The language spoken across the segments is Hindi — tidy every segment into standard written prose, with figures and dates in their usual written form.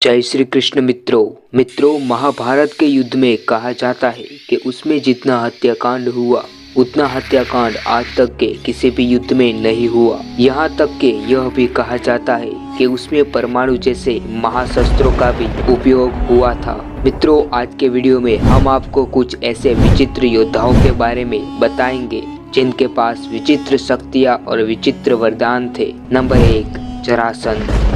जय श्री कृष्ण मित्रों महाभारत के युद्ध में कहा जाता है कि उसमें जितना हत्याकांड हुआ उतना हत्याकांड आज तक के किसी भी युद्ध में नहीं हुआ। यहाँ तक कि यह भी कहा जाता है कि उसमें परमाणु जैसे महाशस्त्रों का भी उपयोग हुआ था। मित्रों, आज के वीडियो में हम आपको कुछ ऐसे विचित्र योद्धाओं के बारे में बताएंगे जिनके पास विचित्र शक्तियाँ और विचित्र वरदान थे। नंबर 1, जरासंध।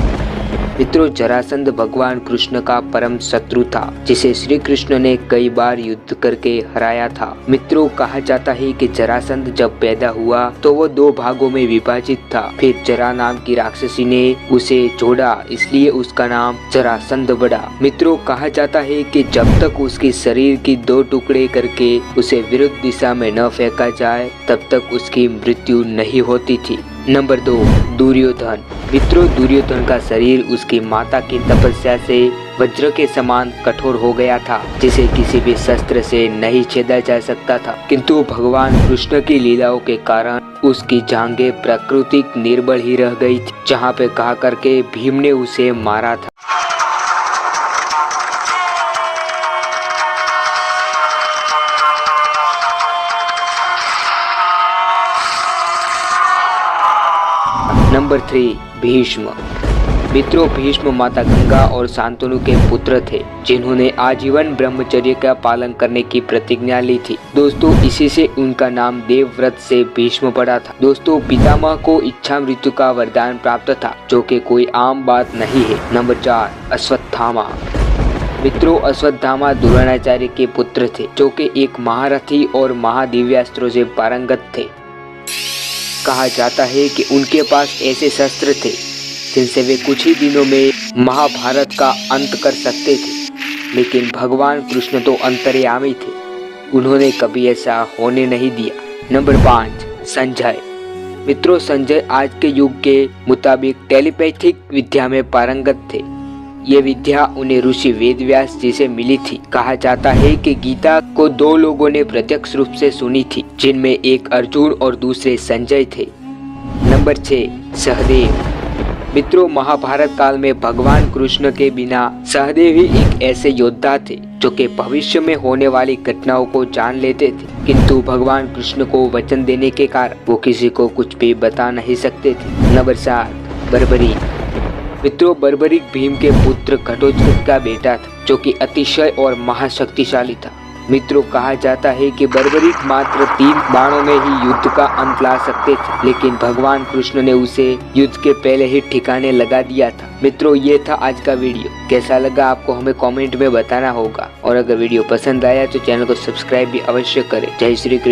मित्रों, जरासंध भगवान कृष्ण का परम शत्रु था जिसे श्री कृष्ण ने कई बार युद्ध करके हराया था। मित्रों, कहा जाता है कि जरासंध जब पैदा हुआ तो वो 2 भागों में विभाजित था। फिर जरा नाम की राक्षसी ने उसे जोड़ा, इसलिए उसका नाम जरासंध पड़ा। मित्रों, कहा जाता है कि जब तक उसके शरीर की 2 टुकड़े करके उसे विरुद्ध दिशा में न फेंका जाए तब तक उसकी मृत्यु नहीं होती थी। नंबर 2, दुर्योधन। मित्रों, दुर्योधन का शरीर उसकी माता की तपस्या से वज्र के समान कठोर हो गया था जिसे किसी भी शस्त्र से नहीं छेदा जा सकता था, किंतु भगवान कृष्ण की लीलाओं के कारण उसकी जांघें प्राकृतिक निर्बल ही रह गई थी, जहाँ पे कहा करके भीम ने उसे मारा था। नंबर 3, भीष्म। मित्रों, भीष्म माता गंगा और शांतनु के पुत्र थे जिन्होंने आजीवन ब्रह्मचर्य का पालन करने की प्रतिज्ञा ली थी। दोस्तों, इसी से उनका नाम देवव्रत से भीष्म पड़ा था। दोस्तों, पितामह को इच्छा मृत्यु का वरदान प्राप्त था जो कि कोई आम बात नहीं है। नंबर 4, अश्वत्थामा। मित्रों, अश्वत्थामा द्रोणाचार्य के पुत्र थे जो कि एक महारथी और महादिव्यास्त्रों से पारंगत थे। कहा जाता है कि उनके पास ऐसे शस्त्र थे जिनसे वे कुछ ही दिनों में महाभारत का अंत कर सकते थे, लेकिन भगवान कृष्ण तो अंतर्यामी थे, उन्होंने कभी ऐसा होने नहीं दिया। नंबर 5, संजय। मित्रों, संजय आज के युग के मुताबिक टेलीपैथिक विद्या में पारंगत थे। ये विद्या उन्हें ऋषि वेदव्यास जी से मिली थी। कहा जाता है कि गीता को 2 लोगों ने प्रत्यक्ष रूप से सुनी थी, जिनमें एक अर्जुन और दूसरे संजय थे। नंबर 6, सहदेव। मित्रों, महाभारत काल में भगवान कृष्ण के बिना सहदेव ही एक ऐसे योद्धा थे जो कि भविष्य में होने वाली घटनाओं को जान लेते थे, किंतु भगवान कृष्ण को वचन देने के कारण वो किसी को कुछ भी बता नहीं सकते थे। नंबर 7, बर्बरीक। मित्रों, बर्बरीक भीम के पुत्र घटोत्कच का बेटा था जो कि अतिशय और महाशक्तिशाली था। मित्रों, कहा जाता है कि बर्बरीक मात्र 3 बाणों में ही युद्ध का अंत ला सकते थे, लेकिन भगवान कृष्ण ने उसे युद्ध के पहले ही ठिकाने लगा दिया था। मित्रों, ये था आज का वीडियो। कैसा लगा आपको हमें कमेंट में बताना होगा, और अगर वीडियो पसंद आया तो चैनल को सब्सक्राइब भी अवश्य करें। जय श्री कृष्ण।